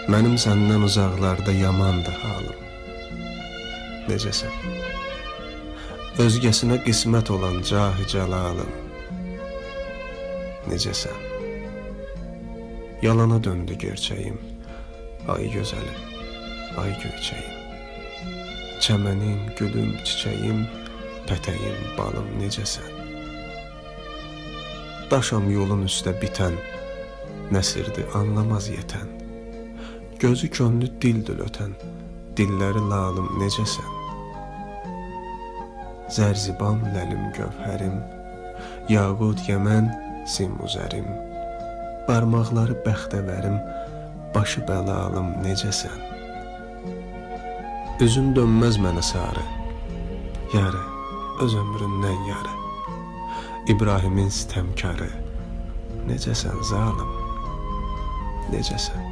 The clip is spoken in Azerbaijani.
Mənim səndən uzaqlarda yamandır halım. Necəsən? Özgəsinə qismət olan cahi cəlalım. Necəsən? Yalana döndü gerçəyim, ay gözəlim, ay göyçəyim. Çəmənim, gülüm, çiçəyim, pətəyim, balım, necəsən? Daşam yolun üstə bitən, nəsirdi anlamaz yetən. Gözü könlü dildül ötən, dilləri lalım, necəsən? Zərzibam, ləlim, gövhərim, yaqut, yəmən, simuzərim, barmaqları bəxtəvərim, başı bəlalım, necəsən? Üzün dönməz mənə sarı, yarı, öz ömründən yarı, İbrahimin sitəmkarı, necəsən zalım, necəsən?